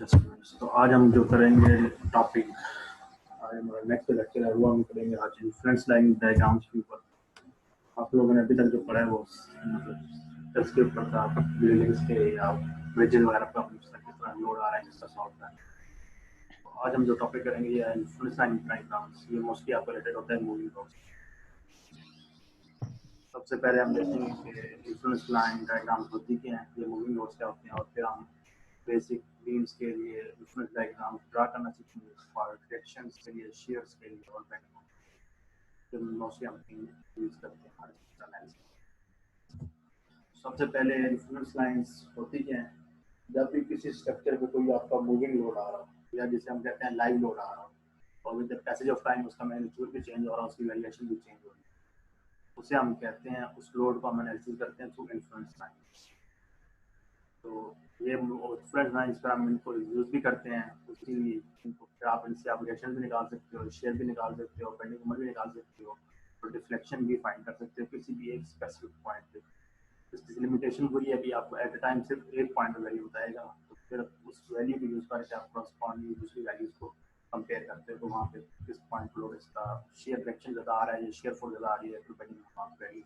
तो आज हम जो करेंगे टॉपिक, आज हमारा नेक्स्ट लेक्चर है वो हम करेंगे आज इंफ्लुएंस लाइन डायग्राम्स के ऊपर। आप लोगों ने अभी तक जो पढ़ा है वो मतलब टेक्स्ट के ऊपर था, बिल्डिंग्स के या ब्रिजेस वगैरह पर किस तरह लोड आ रहा है, किस तरह सॉल्व है। तो आज हम जो टॉपिक करेंगे ये इंफ्लुएंस लाइन डायग्राम्स, ये मोस्टली आपको रिलेटेड होता है मूविंग लोड। सबसे पहले हम देखेंगे कि इंफ्लुएंस लाइन डायग्राम्स होती क्या हैं, ये मूविंग लोड्स क्या होते हैं, और फिर हम बेसिक बीम्स के लिए इंफ्लुएंस डायग्राम ड्रा करना सीखेंगे, और डायरेक्शंस के लिए, शेयर्स के लिए और बेंडिंग मोस्टली हम यूज करते हैं हमारे एनालिसिस। सबसे पहले इंफ्लुएंस लाइंस होती क्या हैं, जब भी किसी स्ट्रक्चर पे कोई आपका मूविंग लोड आ रहा हो या जिसे हम कहते हैं लाइव लोड आ रहा हो, और with the passage of time उसका मैग्नीट्यूड भी चेंज हो रहा है, उसकी वेरिएशन भी चेंज हो रही है, उसे हम कहते हैं, उस लोड को हम एनालिसिस करते हैं थ्रू इंफ्लुएंस लाइंस। तो ये फ्रेंड लाइंस पर हम इनको यूज भी करते हैं, उसी इनको फिर आप इनसे आप रिएक्शन भी निकाल सकते हो, शेयर भी निकाल सकते हो, बेंडिंग मोमेंट भी निकाल सकते हो, और डिफ्लेक्शन भी फाइंड कर सकते हो किसी भी एक स्पेसिफिक पॉइंट पे। इसकी लिमिटेशन वही है कि आपको एट अ टाइम सिर्फ एक पॉइंट पर वैल्यू बताएगा, तो फिर उस वैल्यू को यूज करके आप करस्पॉन्डिंग दूसरी वैल्यूज को कंपेयर करते हो, तो वहाँ पे किस पॉइंट पर इसका शेयर रिएक्शन ज़्यादा आ रहा है या शेयर फोर्स ज़्यादा आ रही है, तो बेंडिंग वैल्यू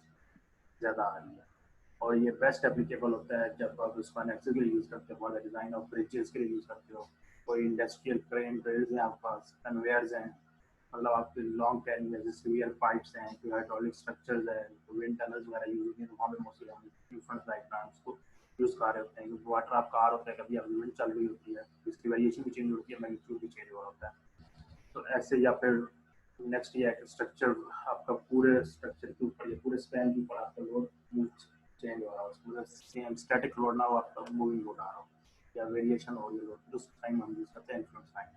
ज़्यादा आ रही है। और ये बेस्ट एप्लीकेबल होता है जब आप उसको एनालिसिस के लिए यूज़ करते हो, for the design of bridges के लिए यूज़ करते हो, कोई इंडस्ट्रियल क्रेन ड्रिल्स हैं आपके पास, कन्वेयर्स हैं, मतलब आपके लॉन्ग कैरिंग जैसे सीरियल पाइप्स हैं, कोई हाइड्रोलिक स्ट्रक्चर्स हैं, तो विंड टनल्स वगैरह यूज होती हैं, तो वहाँ पे मोस्टली हम इंफ्लुएंस डायग्राम्स को यूज़ कर रहे होते हैं, क्योंकि वाटर आपका आ रहा होता है, कभी आपकी विंड चल रही होती है, इसकी वेरिएशन भी चेंज होती है, मैग्नीट्यूड भी चेंज हो रहा होता है। तो ऐसे, या फिर नेक्स्ट ये है कि स्ट्रक्चर आपका पूरे स्ट्रक्चर के ऊपर या पूरे स्पैन के ऊपर आपका लोड चेंज हो रहा हो, मतलब सेम स्टैटिक लोड ना हो, आपका मूविंग लोड आ रहा हो या वेरिएशन हो रही हो, तो उस टाइम हम यूज करते हैं इन्फ्लुएंस लाइन।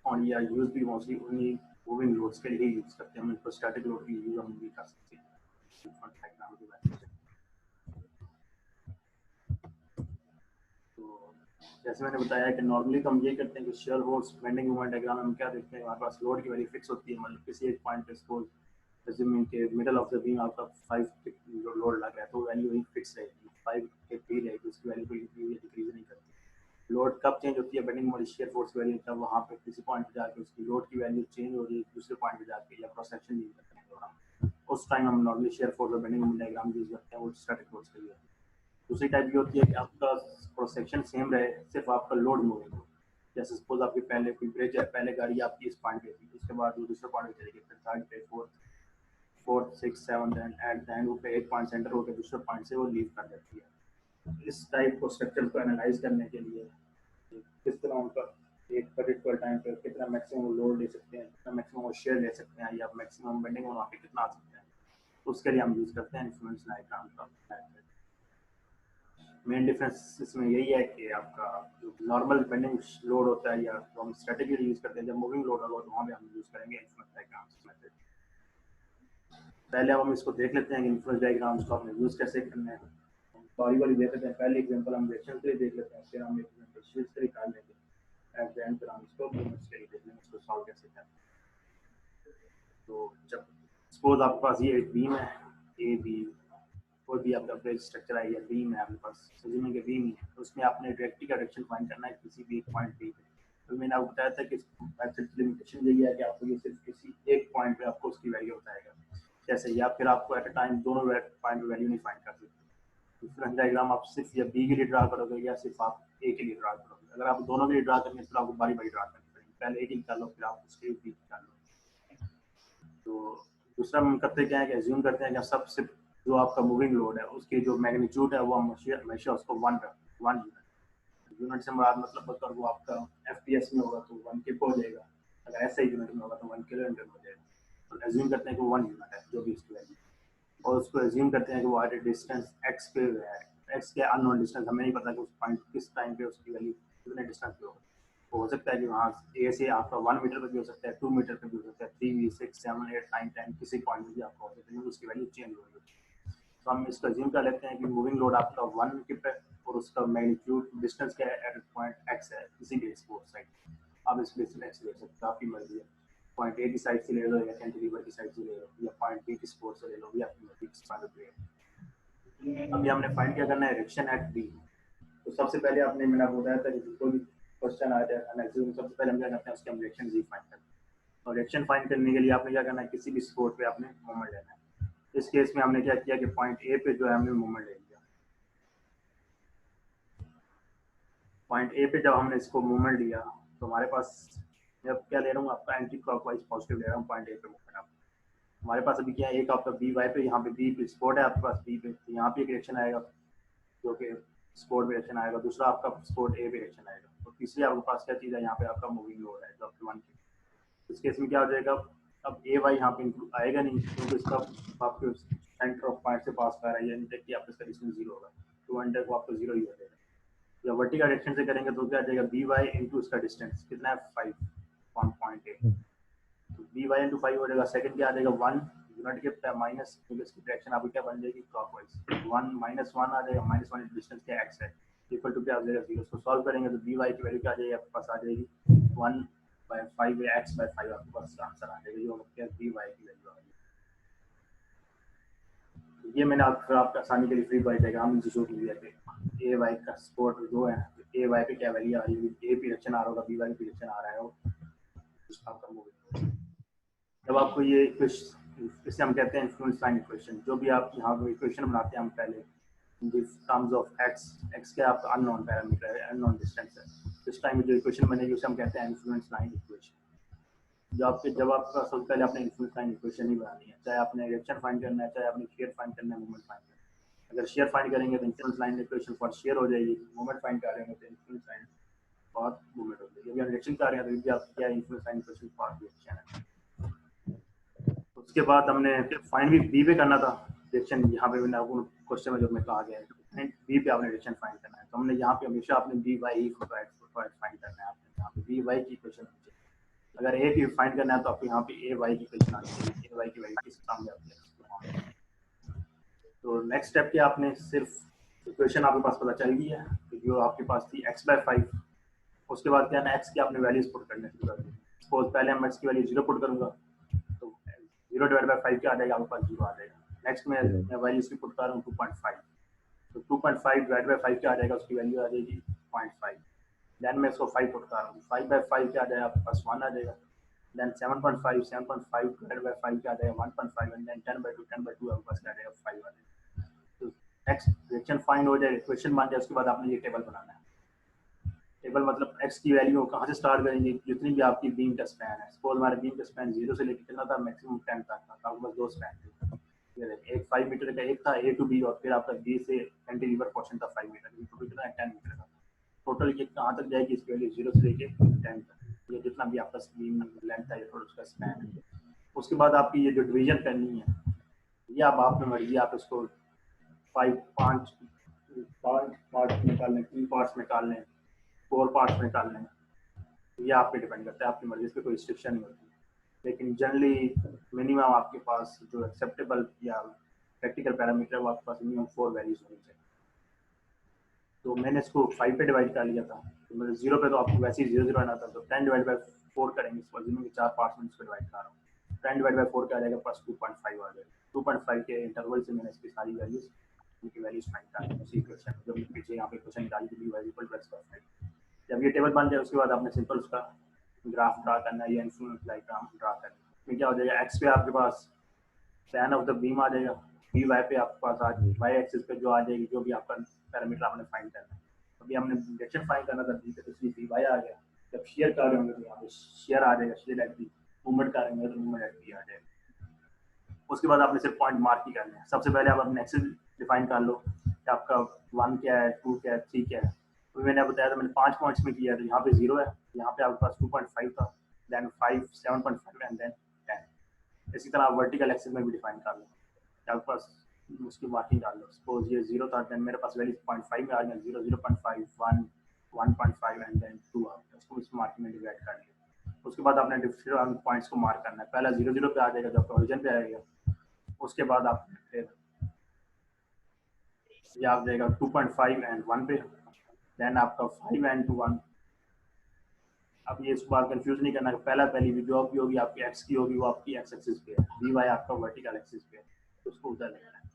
और ये यूज भी मोस्टली उन्हीं मूविंग लोड्स के लिए ही यूज करते हैं, हम इनको स्टैटिक लोड की यूज हम भी कर सकते हैं इन्फ्लुएंस डायग्राम की वजह से। तो जैसे मैंने बताया कि नॉर्मली तो हम ये करते हैं कि shear force bending moment diagram में हम क्या देखते हैं, हमारे पास लोड की वैल्यू फिक्स होती है, मतलब किसी एक पॉइंट पे सपोज अज्यूमिंग के मिडल ऑफ द बीम आपका 5 जो लोड लग रहा है, तो वैल्यू वही फिक्स रहेगी, 5 के पी रहेगी, उसकी वैल्यू कोई इंक्रीज या डिक्रीज नहीं करती। लोड कब चेंज होती है, bending moment shear force value, तब वहाँ पे किसी पॉइंट पे जाके उसकी लोड की वैल्यू चेंज हो रही है दूसरे पॉइंट पे जाके, या क्रॉस सेक्शन यूज करते हैं तो हम उस टाइम हम नॉर्मली शेयर फोर्स और बेंडिंग मोमेंट डायग्राम यूज करते हैं, वो स्टैटिक लोड्स के लिए। दूसरी टाइप ये होती है कि आपका क्रॉस सेक्शन सेम रहे, सिर्फ आपका लोड मूविंग हो। जैसे सपोज आपकी पहले कोई ब्रिज है, पहले गाड़ी आपकी इस पॉइंट पे थी, उसके बाद वो दूसरे पॉइंट पे चलेगी, फिर थर्ड पे, fourth, six, seventh, and at the end वो पे एक पॉइंट सेंटर होकर दूसरे पॉइंट से वो लीव कर देती है। इस टाइप को स्ट्रक्चर को एनालाइज करने के लिए किस तरह उनका एक पर्टिकुलर टाइम पे कितना मैक्सिमम लोड ले सकते हैं, कितना मैक्सिमम शेयर ले सकते हैं, या मैक्सिमम बेंडिंग वहाँ पे कितना आ सकते हैं, उसके लिए हम यूज करते हैं इन्फ्लुएंस डायग्राम का। मेन डिफरेंस इसमें यही है कि आपका जो नॉर्मल बेंडिंग लोड होता है या जो हम स्ट्रेटेजी यूज करते हैं, जब मूविंग लोड होगा तो वहाँ पे हम यूज करेंगे इन्फ्लुएंस डायग्राम्स मेथड। पहले अब हम इसको देख लेते हैं कि इन्फ्लुएंस डायग्राम्स को हमें यूज कैसे करना है। बारी बारी देख लेते हैं, पहले एग्जांपल हम रिएक्शन के लिए देख लेते हैं, फिर हम एग्जांपल शीट्स के लिए कर लेंगे, एट द एंड फिर हम इसको मूवमेंट्स के लिए देख लेंगे, इसको सॉल्व कैसे करना है। तो जब सपोज आपके पास ये एक बीम है, ए बी, कोई भी आपका ब्रिज स्ट्रक्चर है या बीम है आपके पास, अज्यूमिंग के बीम ही है, तो उसमें आपने डायरेक्टली का डायरेक्शन फाइंड करना है किसी भी एक पॉइंट पे। तो मैंने आपको बताया था कि मेथड की लिमिटेशन यही है कि आपको ये सिर्फ किसी एक पॉइंट पे आपको उसकी वैल्यू बताएगा, जैसे या फिर आपको एट अ टाइम दोनों पॉइंट पे वैल्यू नहीं फाइंड कर सकते। डिफरेंस डायग्राम आप सिर्फ या बी के लिए ड्रा करोगे या सिर्फ आप ए के लिए ड्रा करोगे। अगर आप दोनों के लिए ड्रा करेंगे तो आपको बारी बारी ड्रा करनी पड़ेगी, पहले ए की निकाल लो, फिर आप उसके बी निकाल लो। तो दूसरा हम करते क्या है कि एज्यूम करते हैं कि सबसे जो आपका मूविंग लोड है उसकी जो मैग्नीट्यूड है वो हम हमेशा उसको वन यूनिट से मुराद, मतलब अगर वो आपका एफपीएस में होगा तो 1 के हो जाएगा, अगर ऐसा ही यूनिट में होगा तो 1 किलोमीटर हो जाएगा। तो एज्यूम करते हैं कि वो 1 यूनिट है जो भी इसकी वैल्यू, और उसको एज्यूम करते हैं कि वो एट ए डिस्टेंस एक्स पे है, एक्स के अननोन डिस्टेंस, हमें नहीं पता कि उस पॉइंट किस टाइम पे उसकी वैल्यू कितने डिस्टेंस पे होगा। तो हो सकता है कि वहाँ ए से आपका 1 मीटर पे भी हो सकता है, 2 मीटर पे भी हो सकता है, 3, 6, 7, 8, 9, 10 किसी पॉइंट में भी आपका हो सकता है, उसकी वैल्यू चेंज हो रही है। तो हम इसको एज्यूम कर लेते हैं कि मूविंग लोड आपका 1 के पे और उसका मैग्नीट्यूड डिस्टेंस क्या है एट पॉइंट एक्स है, किसी भी एक्स साइड आप इस प्लेस एक्स ले सकते हो, आपकी मर्जी है। पॉइंट ए की साइड से ले लो या कैंटिलीवर की साइड से ले लो, या पॉइंट बी की सपोर्ट से ले लो, या आपकी मर्जी किस पॉइंट पे। अभी हमने फाइंड क्या करना है, डायरेक्शन एट बी। तो सबसे पहले आपने मैंने आपको बताया था कि कोई भी क्वेश्चन आ जाए एनालिसिस में, सबसे पहले हम क्या करते हैं उसके हम रिएक्शन जी फाइंड करते हैं। और रिएक्शन फाइंड करने के लिए आपने क्या करना है, किसी भी स्पॉट पे आपने मोमेंट लेना है। इस केस में हमने क्या किया कि पॉइंट ए पे जो है हमने मोमेंट ले लिया। पॉइंट ए पे जब हमने इसको मूवमेंट लिया तो हमारे पास, जब क्या ले रहा हूँ आपका एंटी क्लॉकवाइज पॉजिटिव ले रहा हूँ पॉइंट ए पे मूवमेंट। हमारे पास अभी क्या है, एक आपका बी वाई पे, यहाँ पे बी स्पॉट है आपके पास बी पे, तो यहाँ पे एक रिएक्शन आएगा जो कि स्पॉट पे रिएक्शन आएगा, दूसरा आपका स्पॉट ए पे रिएक्शन आएगा, तो तीसरी आपके पास क्या चीज़ है, यहाँ पे आपका मूविंग लोड है जो आपके वन की। इस केस में क्या हो जाएगा, अब ए वाई यहाँ पे आएगा नहीं क्योंकि इसका आपके सेंटर ऑफ पॉइंट से पास कर रहा है, यानी कि आपका इसका डिस्टेंस जीरो होगा, तो अंडर को आपको जीरो ही हो जाएगा। या वर्टिकल डायरेक्शन से करेंगे तो क्या आ जाएगा, बी वाई इंटू इसका डिस्टेंस कितना है 5.8, तो बी वाई इंटू 5 हो जाएगा। सेकंड क्या आ जाएगा 1, यूनिट के माइनस, क्योंकि इसकी डायरेक्शन आपकी क्या बन जाएगी क्लॉकवाइज, 1 -1 आ जाएगा, -1 डिस्टेंस क्या एक्स है इक्वल टू क्या आ जाएगा 0। इसको सॉल्व करेंगे तो बी वाई की वैल्यू क्या आ जाएगी आपके पास, आ जाएगी 1/5 x/5 आपके पास आंसर आ जाएगा, जो क्या बी वाई की वैल्यू आ जाएगी। ये मैंने आपका आसानी के लिए फ्री बाई डायग्राम जो लिया है, ए वाई का स्पोर्ट जो है, ए वाई पे क्या वैल्यू आ रही है, ए पी रिएक्शन आ रहा होगा, बी वाई पी रिएक्शन आ रहा है, आपका मूवी। जब आपको ये इसे हम कहते हैं इन्फ्लुएंस लाइन इक्वेशन, जो भी आप यहाँ पे इक्वेशन बनाते हैं हम पहले इन टर्म्स ऑफ एक्स क्या आपका अननोन पैरामीटर है, अननोन डिस्टेंस है, इस टाइम जो इक्वेशन बनेगी उसे हम कहते हैं इन्फ्लुएंस लाइन इक्वेशन। जब आपका सबसे पहले आपने इन्फ्लुएंस लाइन इक्वेशन ही बनानी है, चाहे आपने रिएक्शन फाइंड करना है, चाहे आपने शेयर फाइंड करना है, मूवमेंट फाइंड करना है। अगर शेयर फाइंड करेंगे तो influence line equation for share हो जाएगी, मूवमेंट फाइंड करेंगे तो इन्फ्लुएंस लाइन फॉर मूवमेंट हो जाएगी। अगर रिएक्शन कर रहे हैं तो भी आप क्या influence line equation for reaction है। उसके बाद हमने फाइंड भी बी पे करना था रिएक्शन, यहाँ पे मैंने आपको क्वेश्चन में जो मैं कहा गया है बी पे आपने रिएक्शन फाइंड करना है, तो हमने यहाँ पे हमेशा आपने बी वाई ही फाइंड करना है, आपने यहाँ पे बी वाई की इक्वेशन। अगर ए की फाइंड करना है तो आपको यहाँ पे ए वाई की इक्वेशन आनी चाहिए, ए वाई की वैल्यू किस सामने आती है। तो नेक्स्ट स्टेप क्या, आपने सिर्फ इक्वेशन आपके पास पता चल गई है जो आपके पास थी x/5, उसके बाद क्या ना एक्स की आपने वैल्यूज पुट करने शुरू कर दी। सपोज पहले हम एक्स की वैल्यू 0 पुट करूंगा तो 0/5 क्या आ जाएगा, आपके पास 0 आ जाएगा। नेक्स्ट में मैं वैल्यूज की पुट कर रहा हूँ 2.5, तो 2.5/5 क्या आ जाएगा, उसकी वैल्यू आ जाएगी 0.5। देन मैं इसको 5 पुट कर रहा हूँ, 5/5 क्या आ जाएगा आपके पास 1 आ जाएगा। देन 7.5 डिवाइडेड क्या आ जाएगा 1.5, एंड देन 10/2 आपके पास क्या आ जाएगा 5 आ जाएगा। तो एक्स रिएक्शन फाइंड हो जाए, इक्वेशन बन जाए, उसके बाद आपने ये टेबल बनाना है। टेबल मतलब एक्स की वैल्यू कहाँ से स्टार्ट करेंगे, जितनी भी आपकी बीम का स्पैन है। सपोज हमारे बीम का स्पैन 0 से लेकर कितना था, मैक्सिमम 10 तक था, आपके पास 2 स्पैन थे, एक 5 मीटर का एक था ए टू बी, और फिर आपका बी से कैंटिलीवर पोर्शन था 5 मीटर, बी टू बी कितना 10 मीटर का। टोटल ये कहाँ तक जाएगी, इसकी वैल्यू 0 से लेके 10 तक, ये जितना भी आपका बीम लेंथ है और उसका स्पैन है। उसके बाद आपकी ये जो डिवीजन करनी है, ये अब आप में मर्जी, आप इसको 5 पार्ट निकाल लें, 3 पार्ट्स निकाल लें, 4 पार्ट्स निकाल लें, ये आप पे डिपेंड करता है, आपकी मर्जी, इस पर कोई रिस्ट्रिक्शन नहीं होती। लेकिन जनरली मिनिमम आपके पास जो एक्सेप्टेबल या प्रैक्टिकल पैरामीटर है वो आपके पास मिनिमम 4 वैल्यूज होनी चाहिए। तो मैंने इसको 5 पे डिवाइड कर लिया था, तो मतलब 0 पे तो आपको वैसे ही 0 आना था, तो 10/4 करेंगे, इसको जिनमें 4 पार्ट्स में इसको डिवाइड कर रहा हूँ। 10/4 क्या आ जाएगा, प्लस 2.5 आ जाएगा। 2.5 के इंटरवल से मैंने इसकी सारी वैल्यूज, इनकी वैल्यूज फाइंड कर ली उसी इक्वेशन जो पीछे यहाँ पे क्वेश्चन निकाली थी, B Y equal to x/5। जब ये टेबल बन जाए उसके बाद आपने सिंपल उसका ग्राफ ड्रा करना है या इन्फ्लुएंस डायग्राम ड्रा करना है। इसमें क्या हो जाएगा, एक्स पे आपके पास tan ऑफ द बीम आ जाएगा, बी वाई पे आपके पास आ वाई एक्सिस पे जो आ जाएगी, जो भी आपका पैरामीटर आपने फाइंड करना है। अभी हमने डायरेक्शन फाइंड करना था बी पे, तो इसलिए बी वाई आ गया। जब शेयर कर रहे होंगे तो यहाँ पे शेयर आ जाएगा, शेयर एट बी, मूवमेंट करेंगे तो मूवमेंट एट बी आ जाएगा। उसके बाद आपने सिर्फ पॉइंट मार्क ही करने हैं। सबसे पहले आप अपने एक्सिस डिफाइन कर लो कि आपका 1 क्या है, 2 क्या है, 3 क्या है। तो मैंने बताया था, मैंने 5 पॉइंट्स में किया, तो यहाँ पे 0 है, यहाँ पे आपके पास 2.5 था, देन 5, 7.5 एंड देन 10। इसी तरह आप वर्टिकल एक्सिस में भी डिफाइन कर लो, आपके पास उसकी मार्किंग डाल लो। सपोज ये 0 था, देन मेरे पास वैल्यू 0.5 में आ गया, 0, 0.5, 1, 1.5 एंड देन 2 आ गया, उसको इस मार्किंग में डिवाइड कर लिया। उसके बाद आपने डिफरेंट पॉइंट्स को मार्क करना है। पहला 0, 0 पे आ जाएगा, जब ओरिजिन पे आएगा। उसके बाद आप फिर ये आ जाएगा 2.5 एंड 1 पे, देन आपका 5 एंड 2, 1। अब ये इसको बात कंफ्यूज नहीं करना, पहला पहली भी जो भी होगी आपकी एक्स की होगी वो आपकी एक्स एक्सिस पे है, बी वाई आपका वर्टिकल एक्सिस पे है, तो उसको उधर लेना है।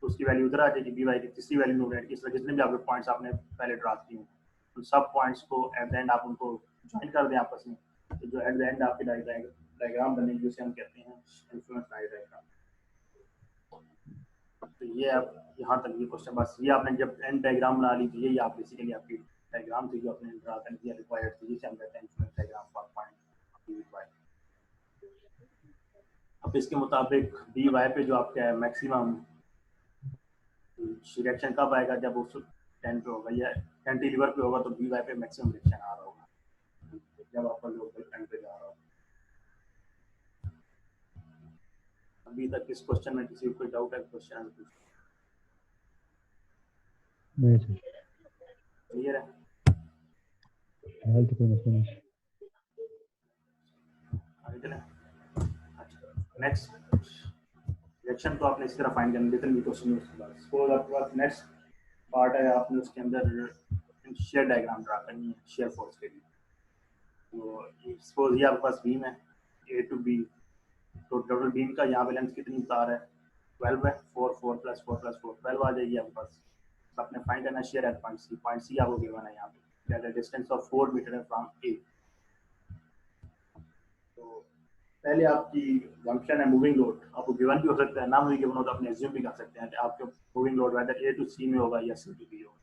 तो उसकी वैल्यू उधर आ जाएगी, बी वाई की तीसरी वैल्यू न्यूमरेटर की। इस तरह जितने भी आपके पॉइंट्स आपने पहले ड्रा किए हैं उन सब पॉइंट्स को एट द एंड आप उनको ज्वाइन कर दें आपस में, तो जो एट द एंड आपकी डायग्राम बनेगी उसे हम कहते हैं इन्फ्लुएंस डायग्राम। तो ये आप यहाँ तक ये क्वेश्चन, बस ये आपने जब एंड डायग्राम बना ली थी, यही आप बेसिकली आपकी डायग्राम थी जो आपने ड्रा करने की रिक्वायर्ड थी, जिसे हम कहते हैं इन्फ्लुएंस डायग्राम फॉर पॉइंट। अब इसके मुताबिक डी वाई पे जो आपका है मैक्सिमम रिएक्शन कब आएगा, जब उस 10 पे होगा या कैंटिलीवर पे होगा, तो डी वाई पे मैक्सिमम रिएक्शन आ रहा होगा जब आपका लोकल 10 पे जा रहा होगा। अभी तक इस क्वेश्चन में किसी को कोई डाउट है? क्वेश्चन नहीं सर, क्लियर है? हाल तो कोई मसला नहीं। आगे चलें। अच्छा, नेक्स्ट रिएक्शन तो आपने इस तरह फाइंड करना, लिटिल भी क्वेश्चन उसके बाद सपोज आपके पास नेक्स्ट पार्ट है, आपने उसके अंदर शेयर डायग्राम ड्रा करनी है शेयर फोर्स के लिए। तो सपोज ये आपके पास बीम है ए टू बी, तो टोटल बीम का यहाँ पे लेंथ कितनी तार है 12 है, 4 4 प्लस 4 प्लस 4 12 आ जाएगी आपके पास। तो आपने फाइंड करना share at point C. Point C आपको गिवन है यहाँ पे, दैट डिस्टेंस ऑफ 4 मीटर है फ्रॉम ए। तो पहले आपकी फंक्शन है मूविंग लोड, आपको गिवन भी हो सकता है, ना भी गिवन हो तो आपने एज्यूम भी कर सकते हैं कि आपके moving load whether A to C में होगा या सी टू बी होगा।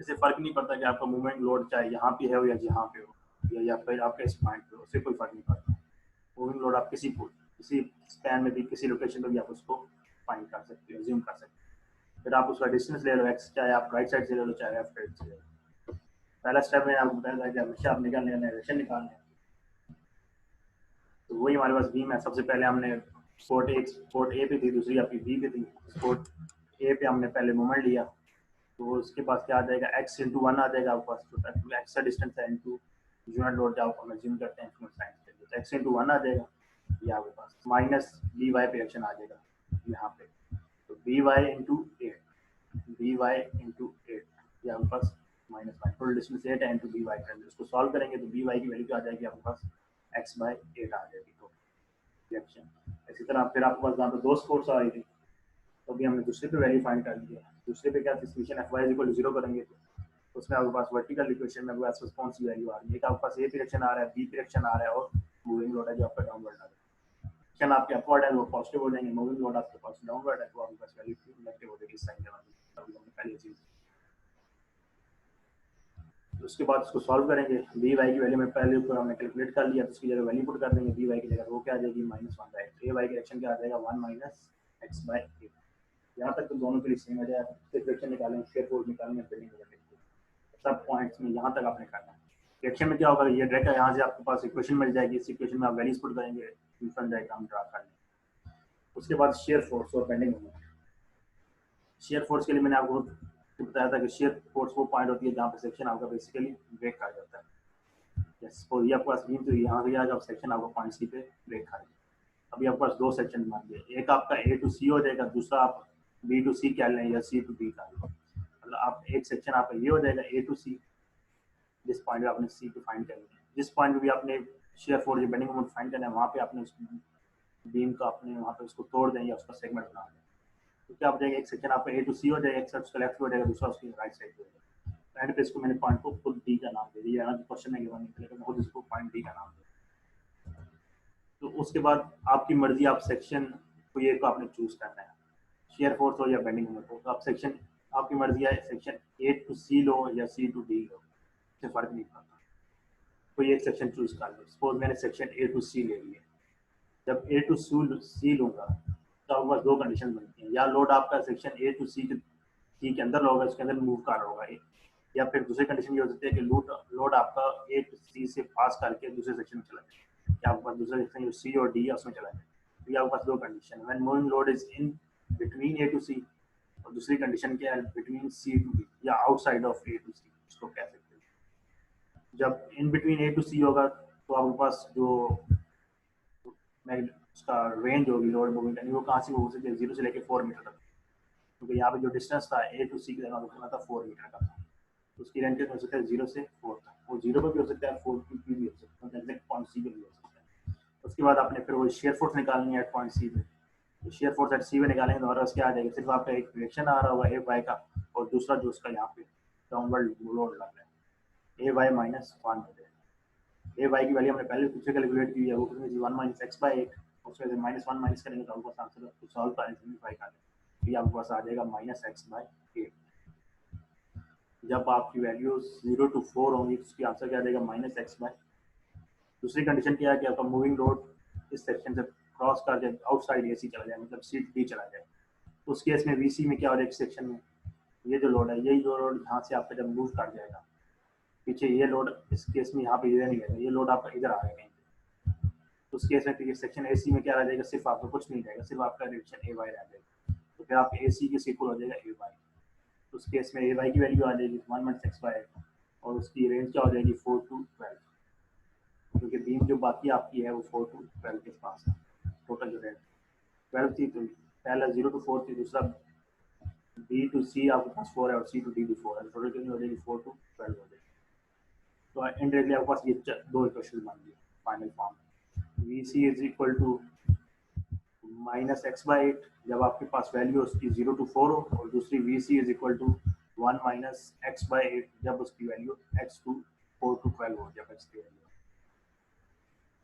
इससे फर्क नहीं पड़ता कि आपका मूवमेंट लोड चाहे यहाँ पे है या जहाँ पे हो या फिर आपके इस पॉइंट पे हो, उससे कोई फर्क नहीं पड़ता। मूविंग लोड आप किसी स्पैन में भी किसी लोकेशन पे भी आप उसको फाइंड कर सकते हो, एज्यूम कर सकते हो। फिर आप उसका डिस्टेंस ले लो एक्स, चाहे आप राइट साइड से ले लो चाहे लेफ्ट साइड से ले लो। पहला स्टेप में आपको बताया था कि हमेशा आप निकालने हैं डायरेक्शन निकालने हैं। तो वही हमारे पास बीम है। सबसे पहले हमने स्पॉट ए पे थी, दूसरी आपकी बी पे थी। स्पॉट ए पे हमने पहले मोमेंट लिया, तो उसके पास क्या आ जाएगा x इंटू 1 आ जाएगा आपके पास, तो x का डिस्टेंस है इंटू यूनिट लोड जो हम एज्यूम करते हैं इन्फ्लुएंस साइंस के लिए, तो x इंटू 1 आ जाएगा। ये आपके पास माइनस बी वाई पे एक्शन आ जाएगा यहाँ पे, तो बी वाई इंटू 8 ये आपके पास माइनस टोटल डिस्टेंस 8 है इंटू बी वाई का। उसको सॉल्व करेंगे तो बी वाई की वैल्यू क्या आ जाएगी आपके पास x बाई 8 आ जाएगी तो रिएक्शन। इसी तरह फिर आपके पास जहाँ पे दो स्पोर्ट्स आ रही थी, तो अभी हमने दूसरे पे वैल्यू फाइंड कर ली है। दूसरे पे क्या इक्वेशन एफ वाई इक्वल 0 करेंगे तो उसमें आपके पास वर्टिकल इक्वेशन में आपके पास कौन सी वैल्यू आ रही है, आपके पास ए डायरेक्शन आ रहा है, बी डायरेक्शन आ रहा है और मूविंग लोड है जो आपका डाउनवर्ड आ रहा है। डायरेक्शन आपके अपवर्ड है वो पॉजिटिव हो जाएंगे, मूविंग लोड आपके पास डाउनवर्ड है तो आपके पास वैल्यू नेगेटिव हो जाएगी साइन के बाद। अभी हमने पहली चीज उसके बाद उसको सॉल्व करेंगे। बी वाई की वैल्यू में पहले ऊपर हमने कैलकुलेट कर लिया, तो उसकी जगह वैल्यू पुट कर देंगे। बी वाई की जगह वो क्या आ जाएगी -1/8, ए वाई की डायरेक्शन क्या आ जाएगा 1 माइनस एक्स बाई 8। यहाँ तक तो दोनों के लिए सेम हो जाए। रिएक्शन निकालें, शेयर फोर्स निकालें, बिल्डिंग सब पॉइंट्स में यहाँ तक आपने करना है। रिएक्शन में क्या होगा, ये डायरेक्ट यहाँ से आपके पास इक्वेशन मिल जाएगी, इस इक्वेशन में आप वैल्यूज पुट करेंगे, इन्फ्लुएंस डायग्राम ड्रा करने। उसके बाद शेयर फोर्स और बेंडिंग मोमेंट। शेयर फोर्स के लिए मैंने आपको बताया था कि शेयर फोर्स वो पॉइंट होती है जहाँ पे सेक्शन आपका बेसिकली ब्रेक खा जाता है। जैसे ये आपके पास बीम तो यहाँ से जब सेक्शन आपका पॉइंट सी पे ब्रेक खा जाएगा। अभी आपके पास दो सेक्शन मान लिया, एक आपका ए टू सी हो जाएगा, दूसरा आप बी टू सी कह लें या सी टू बी कर लो। मतलब आप एक सेक्शन आपका ये हो जाएगा ए टू सी, जिस पॉइंट पे आपने सी पे फाइंड कर लिया। जिस पॉइंट पे भी आपने शेयर फोर्स या बेंडिंग मोमेंट फाइंड करना है वहाँ पे आपने उस बीम का अपने वहाँ पे उसको तोड़ दें या उसका सेगमेंट बना दें। तो क्या हो जाएगा, एक सेक्शन आपका ए टू सी हो जाएगा, एक साइड उसका लेफ्ट हो जाएगा, दूसरा उसकी राइट साइड हो जाएगा। एंड पे इसको मैंने पॉइंट को खुद डी का नाम दे दिया, क्वेश्चन में गिवन नहीं लेकिन खुद इसको पॉइंट डी का नाम दे। तो उसके बाद आपकी मर्जी, आप सेक्शन कोई एक को आपने चूज करना है, शेयर फोर्स हो या बेंडिंग मोमेंट हो, तो आप सेक्शन आपकी मर्जी है, सेक्शन ए टू सी लो या सी टू डी लो, इससे फर्क नहीं पड़ता, कोई एक सेक्शन चूज कर लो। सपोज मैंने सेक्शन ए टू सी ले लिया, जब ए टू सी लूंगा तो आपके पास दो कंडीशन बनती हैं, या लोड आपका सेक्शन ए टू सी के अंदर होगा, उसके अंदर मूव कर रहा होगा, या फिर दूसरी कंडीशन ये हो सकती है कि लोड आपका ए टू सी से पास करके दूसरे सेक्शन में चला जाए, या आपके पास दूसरा सेक्शन जो सी और डी है उसमें चला जाए। तो ये आपके पास दो कंडीशन है, when moving load is in between A to C, और दूसरी कंडीशन क्या है, बिटवीन सी टू डी या outside of A to C, उसको कह सकते हैं। जब इन बिटवीन ए टू सी होगा तो आपके पास जो उसका रेंज होगी लोड मूविंग करनी, वो कहाँ से हो सकती है 0 से लेकर 4 मीटर तक, क्योंकि यहाँ पे जो डिस्टेंस था ए टू सी की जगह वो था 4 मीटर का था, तो उसकी रेंज हो सकता है 0 से 4 तक, वो 0 पर भी हो सकता है, 4 पे भी हो सकता है, एग्जैक्ट पॉइंट सी पे भी हो सकता है। उसके बाद आपने फिर वो शेयर फोर्स निकालनी है एट पॉइंट सी पे, तो शेयर फोर्स एट सी में निकालेंगे तो हमारे क्या आ जाएगा, सिर्फ आपका एक रिएक्शन आ रहा होगा ए वाई का, और दूसरा जो उसका यहाँ पे डाउनवर्ड लोड लग रहा है, ए वाई माइनस 1 हो जाएगा। ए वाई की वैल्यू हमने पहले दूसरे कैलकुलेट की है, वो कितनी थी 1 माइनस एक्स बाई 8, उसमें से माइनस 1 माइनस करेंगे तो आपको पास आंसर तो सॉल्व करें सिम्प्लीफाई करें, ये आपके पास आ जाएगा माइनस एक्स बाई 8। जब आपकी वैल्यू 0 to 4 होंगी तो उसकी आंसर क्या आ जाएगा, माइनस एक्स बाई। दूसरी कंडीशन क्या है कि आपका मूविंग लोड इस सेक्शन से क्रॉस करके आउटसाइड एसी चला जाए, मतलब सीट डी चला जाए, तो उस केस में वीसी में क्या हो जाएगा, सेक्शन में ये जो लोड है, यही जो लोड यहाँ से आपका जब मूव कर जाएगा पीछे, ये लोड इस केस में यहाँ पे इधर नहीं रहेगा, ये लोड आपका इधर आ गया, तो उस केस में सेक्शन एसी में क्या रह जाएगा, सिर्फ आपका कुछ नहीं रहेगा, सिर्फ आपका रिएक्शन ए वाई रह जाएगा, तो फिर आपका एसी के इक्वल हो जाएगा ए वाई। तो उस केस में ए वाई की वैल्यू आ जाएगी 1 माइनस एक्स बाई, और उसकी रेंज क्या हो जाएगी 4 to 12, क्योंकि बीम जो बाकी आपकी है वो 4 to 12 के पास है। टोटल जो रेंज 12 थी, तो पहला 0 to 4 थी, दूसरा बी टू सी आपके पास 4 है और सी टू डी भी 4 है, टोटल कितनी हो जाएगी 4 to 12 हो जाएगी। तो इनडायरेक्टली आपके पास ये दो इक्वेशन बन गई final form, V C is equal to minus X by 8 जब आपके पास वैल्यू उसकी 0 to 4 हो, और दूसरी V C is equal to 1 minus X by 8 जब उसकी वैल्यू एक्स टू 4 to 12 हो, जब एक्स की वैल्यू।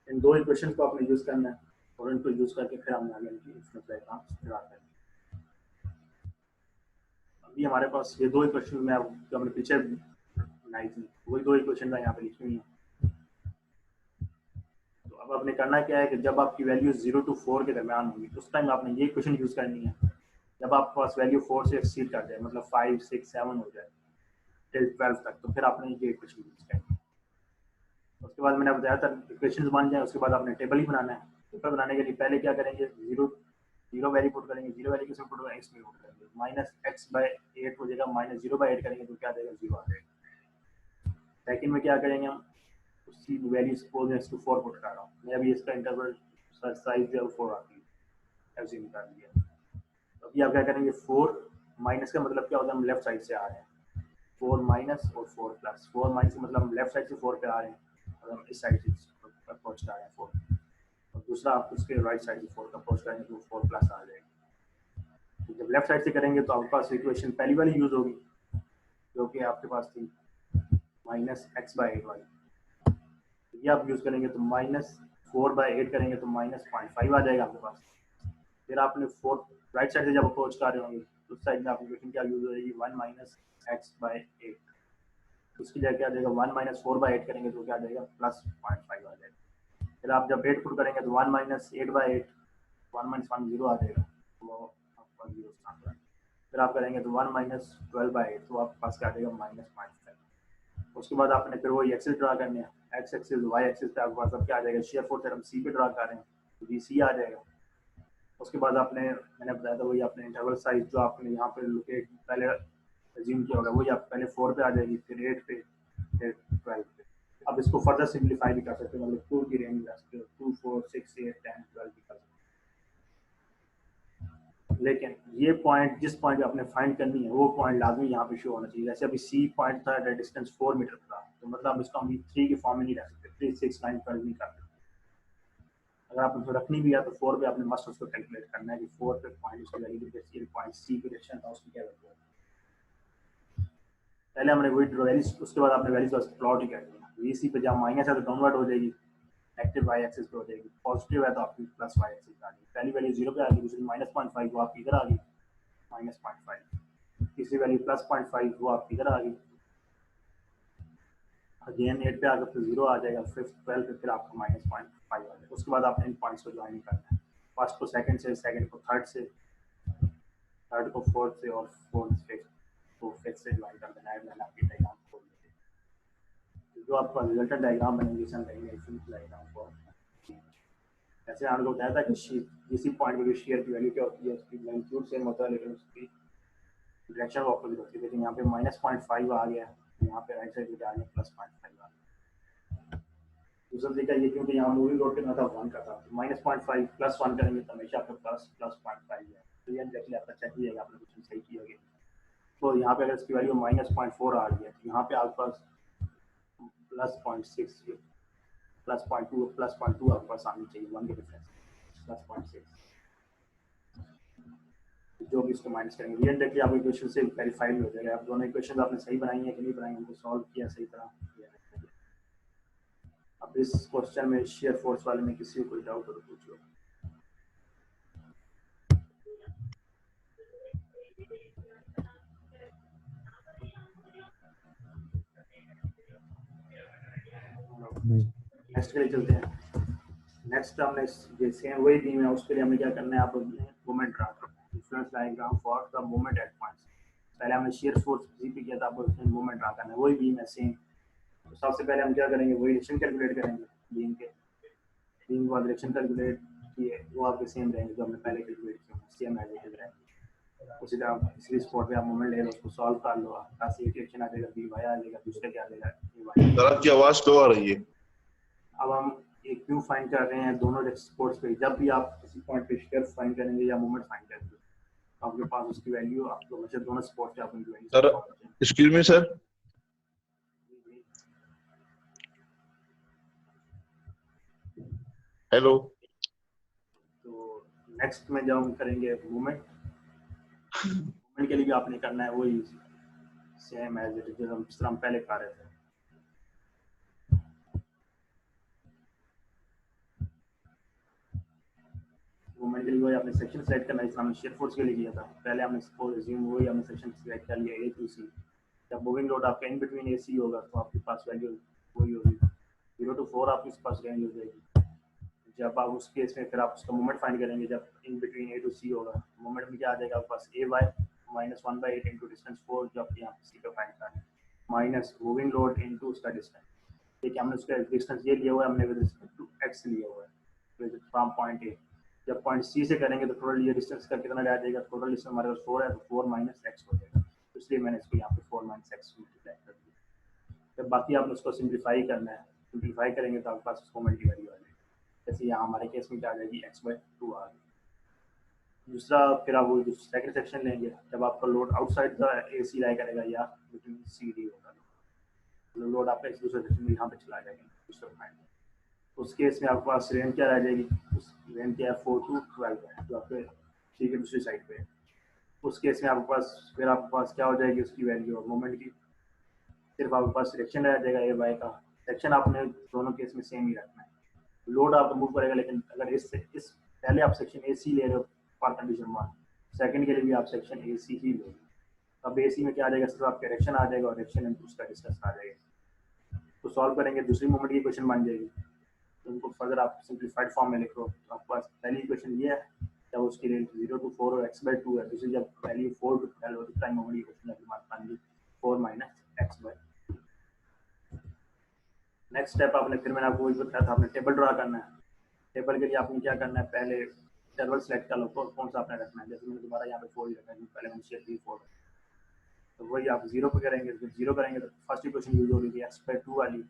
इन दो इक्वेशन को आपने यूज करना है, और इनको यूज करके फिर हमने आगे इनकी इसमें डायग्राम ड्रा करना है। अभी हमारे पास ये दो इक्वेशन में जो हमने पीछे बनाई थी वही दो इक्वेशन का यहाँ पे लिखी हुई है। तो अब आपने करना क्या है कि जब आपकी वैल्यू 0 to 4 के दरमियान होगी तो उस टाइम आपने ये इक्वेशन यूज करनी है। जब आपके पास वैल्यू 4 से एक्सीड कर जाए, मतलब 5, 6, 7 हो जाए टिल 12 तक, तो फिर आपने ये इक्वेशन यूज करनी है। उसके बाद मैंने बताया था इक्वेशन बन जाए उसके बाद आपने टेबल ही बनाना है। टेबल बनाने के लिए पहले क्या करेंगे, जीरो वैल्यू पुट करेंगे, जीरो वैल्यू किसमें पुट करेंगे, एक्स में पुट करेंगे, माइनस एक्स बाई 8 हो जाएगा, माइनस 0 बाई 8 करेंगे तो क्या आ जाएगा, 0 आ जाएगा। सेकंड में क्या करेंगे हम, उसी value suppose X to 4 put कर रहा हूँ मैं, अभी इसका इंटरवल साइज जो 4 आती है, ऐसे निकाल दिया। तो अभी आप क्या करेंगे, 4 माइनस का मतलब क्या होता है, हम लेफ्ट साइड से आ रहे हैं, 4 माइनस और 4 प्लस, 4 माइनस का मतलब हम लेफ्ट साइड से 4 पे आ रहे हैं और हम इस साइड से अप्रोच कर रहे हैं 4, और दूसरा आप उसके राइट साइड से 4 का अप्रोच करेंगे तो 4 प्लस आ जाएगा। तो जब लेफ्ट साइड से करेंगे तो आपके पास इक्वेशन पहली वाली यूज होगी जो कि आपके पास थी माइनस एक्स बाई 8 वाली, ये आप यूज करेंगे तो माइनस 4 बाई 8 करेंगे तो माइनस 0.5 आ जाएगा आपके पास। फिर आपने 4 राइट साइड से जब अप्रोच कर रहे होंगे तो उस साइड में आपकी इक्वेशन क्या यूज हो जाएगी, 1 माइनस एक्स बाई 8, उसकी जगह क्या आ जाएगा, 1 माइनस 4 बाई 8 करेंगे तो क्या आ जाएगा, प्लस 0.5 आ जाएगा। फिर आप जब 8 पुट करेंगे तो 1 माइनस 8 बाई 8, 1 माइनस 1 0 आ जाएगा, तो आपका 0 स्टार्ट है। फिर आप करेंगे तो 1 माइनस 12 बाई 8, तो आपके पास क्या आ जाएगा, माइनस 0.5। उसके बाद आपने फिर वो एक्सेस ड्रा करने हैं, एक्स एक्सिस वाई एक्सिस पे आपके पास अब क्या आ जाएगा, शेयर फोर्स हम सी पे ड्रा कर रहे हैं तो वी सी आ जाएगा। उसके बाद आपने, मैंने बताया था वही आपने इंटरवल साइज जो आपने यहाँ पे लोकेट पहले अज्यूम किया होगा वही आप पहले 4 पे आ जाएगी, फिर 8 पे, फिर 12 पे। अब इसको फर्दर सिंप्लीफाई भी कर सकते हो, मतलब 2 की रेंज ला सकते हो, 2, 4, 6, 8, 10, 12 भी कर सकते हो। लेकिन ये पॉइंट जिस पॉइंट पे आपने फाइंड करनी है वो पॉइंट लाजमी यहाँ पे शो होना चाहिए। जैसे अभी सी पॉइंट था डिस्टेंस 4 मीटर था, तो मतलब इसको हम 3 की फॉर्म में नहीं रख सकते, 3, 6, 9, 12 नहीं कर सकते। अगर आप उसको रखनी भी है तो 4 पे आपने मस्ट उसको कैलकुलेट करना है कि 4 पे पॉइंट उसकी वैल्यू जैसे पॉइंट सी की डायरेक्शन था उसकी क्या वैल्यू है। पहले हमने वही वैल्यूज, उसके बाद आपने वैल्यूज बस प्लॉट ही कर दिया। वीसी पे जहाँ माइनस है तो डाउनवर्ड हो जाएगी, नेगेटिव वाई एक्सिस पे हो जाएगी, पॉजिटिव है तो आपकी प्लस वाई एक्सिस आ गई। पहली वैल्यू 0 पे आ गई, दूसरी माइनस 0.5 वो आपकी इधर आ गई, माइनस 0.5। तीसरी वैल्यू प्लस 0.5 वो आपकी इधर आ गई, अगेन 8 पे आकर फिर 0 आ जाएगा, फिफ्थ 12 पे फिर आपको माइनस 0.5 आ जाएगा। उसके बाद आपने इन पॉइंट्स को ज्वाइन करना है, फर्स्ट को सेकंड से, सेकंड को थर्ड से, थर्ड को फोर्थ से, और फोर्थ फिफ्थ को फिफ्थ से ज्वाइन कर देना है। मैंने आपकी डायग्राम खोल दी, जो आपका रिजल्टेंट डायग्राम बनेंगे इस डायग्राम को। ऐसे आपको बताया था कि किसी पॉइंट पे भी शेयर की वैल्यू क्या होती है, उसकी मैग्नीट्यूड सेम होता है लेकिन उसकी डायरेक्शन ऑपोजिट होती है। लेकिन यहाँ पे माइनस 0.5 आ गया, यहाँ पे राइट साइड पे आ गया प्लस 0.5 आ गया। दूसरा तरीका ये, क्योंकि यहाँ मूविंग लोड कितना था 1 का था, तो माइनस 0.5 प्लस 1 करेंगे तो हमेशा आपका प्लस 0.5 है, तो ये देखिए आपका चेक ही है आपने कुछ सही किया होगा। तो यहाँ पे अगर इसकी वैल्यू माइनस 0.4 आ रही है तो यहाँ पे आपके पास प्लस 0.6, प्लस 0.2 आपके पास आनी चाहिए, 1 के डिफरेंस प्लस 0.6। जो भी इसको माइनस करेंगे ये डायरेक्टली आपको इक्वेशन से वेरीफाइड हो जाएगा। आप दोनों इक्वेशन आपने सही बनाई है कि नहीं बनाई, उनको सॉल्व किया सही तरह। अब इस क्वेश्चन में शेयर फोर्स वाले में किसी को कोई डाउट हो तो पूछ लो। नहीं। नेक्स्ट के लिए चलते हैं। नेक्स्ट हमने ये सेम वही बीम है, उसके लिए हमें क्या करना है, आप मोमेंट ड्रा करना है, difference diagram for the moment at points. पहले हमने शेयर फोर्स जीपी किया था, अब उसमें मोमेंट ड्रा करना है, वही बीम है सेम। तो सबसे पहले हम क्या करेंगे, वही डायरेक्शन कैलकुलेट करेंगे बीम के। बीम का डायरेक्शन कैलकुलेट किए वो आपके सेम रहेंगे जो हमने पहले कैलकुलेट किया, सेम एज इट इज रहेंगे। उसी तरह किसी स्पॉट पे आप मोमेंट ले लो, उसको सॉल्व कर लो, आपका सी डायरेक्शन आ जाएगा, बी वाई आ जाएगा, दूसरे क्या आ जाएगा, ए वाई। सर आपकी आवाज स्लो आ रही है। अब हम एक क्यू फाइंड कर रहे हैं दोनों स्पोर्ट्स पे। जब भी आप किसी पॉइंट पे शेयर फाइंड करेंगे या मोमेंट फाइंड करेंगे तो आपके पास उसकी वैल्यू, आपको हमेशा दोनों स्पोर्ट्स पे आप उनकी value sir excuse me sir, hello. तो नेक्स्ट में जब हम करेंगे मूवमेंट के लिए भी आपने करना है वही सेम एज इट इज, हम जिस तरह हम पहले कर रहे थे। मूवमेंट के लिए वही आपने सेक्शन सेलेक्ट करना है, जिस तरह हमने शेयर फोर्स के लिए किया था। पहले हमने सपोज अज्यूम वही हमने सेक्शन सेलेक्ट कर लिया ए टू सी। जब मूविंग लोड आपका इन बिटवीन ए सी होगा तो आपके पास वैल्यू वही होगी 0 to 4 आपके पास रेंज हो जाएगी। जब आप उस केस में फिर आप उसका मोमेंट फाइंड करेंगे, जब इन बिटवीन ए टू सी होगा, मोमेंट में क्या आ जाएगा आपके पास ए वाई माइनस 1/8 इंटू डिस्टेंस 4 जो आपके यहाँ सी का फाइंड करना है, माइनस मूविंग लोड इंटू उसका डिस्टेंस। देखिए हमने उसका डिस्टेंस ये लिया हुआ है, हमने विद रिस्पेक्ट टू एक्स लिया हुआ है फ्रॉम पॉइंट ए। जब पॉइंट सी से करेंगे तो टोटल ये डिस्टेंस का कितना आ जाएगा, टोटल डिस्टेंस हमारे पास 4 है तो 4 माइनस एक्स हो जाएगा, तो इसलिए मैंने इसको यहाँ पे 4 माइनस एक्स मल्टीप्लाई कर दिया। जब बाकी आपने उसको सिंप्लीफाई करना है, सिंप्लीफाई करेंगे तो आपके पास मोमेंट की वैल्यू आ जाएगी। जैसे यहाँ हमारे केस में क्या आ जाएगी x/2 आ गई। दूसरा फिर आप वो सेकंड सेक्शन लेंगे, जब आपका लोड आउटसाइड द एसी लाई करेगा या बिटवीन सी डी होगा, तो लोड आपका इस दूसरे सेक्शन में यहाँ पे चला जाएगा दूसरे पॉइंट। उस केस में आपके पास रेंज क्या रह जाएगी, उस रेंज क्या है 4 to 12 है जो आपके सी के दूसरी साइड पे है। उस केस में आपके पास फिर आपके पास क्या हो जाएगी उसकी वैल्यू और मोमेंट की, सिर्फ आपके पास डायरेक्शन रह जाएगा ए वाई का। सेक्शन आपने दोनों केस में सेम ही रखना है, लोड आप मूव करेगा, लेकिन अगर इस पहले आप सेक्शन ए सी ले रहे हो फॉर कंडीशन 1, सेकंड के लिए भी आप सेक्शन ए सी ही लोगे। अब ए सी में क्या आ जाएगा, सिर्फ आपका डायरेक्शन आ जाएगा और डायरेक्शन इंटू उसका डिस्टेंस आ जाएगा। तो सॉल्व करेंगे दूसरी मोमेंट की इक्वेशन बन जाएगी, तो उनको फर्दर आप सिंप्लीफाइड फॉर्म में लिखो तो आपके पास पहली इक्वेशन ये है, जब उसकी रेंज 0 to 4 और x/2 है, दूसरी जब वैल्यू 4 to 12 हो तो टाइम मोमेंट की इक्वेशन आपके पास बन गई 4 माइनस x/2। नेक्स्ट स्टेप आपने, फिर मैंने आपको वही बताया था, आपने टेबल ड्रा करना है। टेबल के लिए आपने क्या करना है, पहले टेबल सेलेक्ट कर लो कौन सा आपने रखना है। जैसे मैंने दोबारा यहाँ पे 4 ही रखा है, पहले मैंने शेयर भी 4, तो वही आप 0 पे करेंगे। जब 0 करेंगे तो फर्स्ट इक्वेशन यूज होगी x/2 वाली,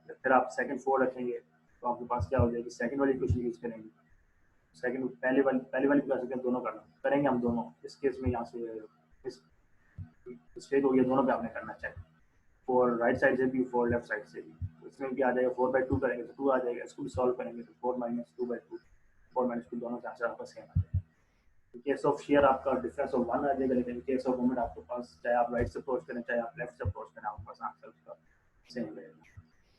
फिर आप सेकंड 4 रखेंगे तो आपके पास क्या हो जाएगी, सेकंड वाली इक्वेशन यूज करेंगे। सेकंड पहले वाली कर सकते हैं, दोनों करना करेंगे हम दोनों। इस केस में यहाँ से इस मिस्टेक हो गया, दोनों पे आपने करना चाहिए, फॉर राइट साइड से भी फॉर लेफ्ट साइड से भी। तो इसमें क्या आ जाएगा 4/2 करेंगे तो 2 आ जाएगा, इसको भी सॉल्व करेंगे तो 4 माइनस 2/2, 4 माइनस 2 दोनों का आंसर आपका सेम आ जाएगा। इन केस ऑफ शेयर आपका डिफरेंस ऑफ 1 आ जाएगा, लेकिन इन केस ऑफ मोमेंट आपके पास चाहे आप राइट से अप्रोच करें चाहे आप लेफ्ट से अप्रोच करें, आपके पास आंसर उसका सेम रहेगा।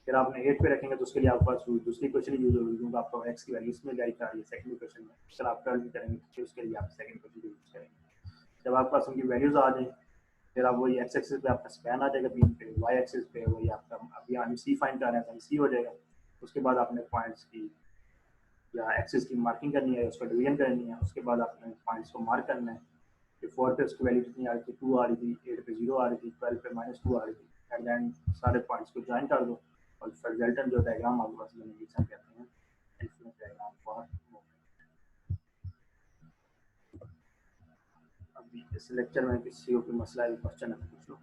फिर आपने 8 पे रखेंगे तो उसके लिए आपके पास दूसरी क्वेश्चन यूज होगी, क्योंकि आपका x की वैल्यू इसमें जारी कर रही है सेकंड क्वेश्चन में। फिर आप टर्न करेंगे फिर उसके लिए आप सेकंड क्वेश्चन यूज करेंगे। जब आपके पास उनकी वैल्यूज आ जाए, फिर आप वही x एक्सिस पे आपका स्पैन आ जाएगा बीम पे, y एक्सिस पे वही आपका, अभी हम सी फाइंड कर रहे हैं तो सी हो जाएगा। उसके बाद आपने पॉइंट्स की या एक्सिस की मार्किंग करनी है, उसका डिवीजन करनी है, उसके बाद आपने पॉइंट्स को मार्क करना है कि 4 पे उसकी वैल्यू कितनी आ रही थी, 2 आ रही थी, 8 पे 0 आ रही थी, 12 पे -2 आ रही थी, एंड देन सारे पॉइंट्स को ज्वाइन कर दो और फिर रिजल्टेंट जो डायग्राम आपके पास बनेगी इसे कहते हैं इन्फ्लुएंस डायग्राम फॉर मोमेंट। अभी इस लेक्चर में किसी को कोई मसला या क्वेश्चन है तो पूछ लो।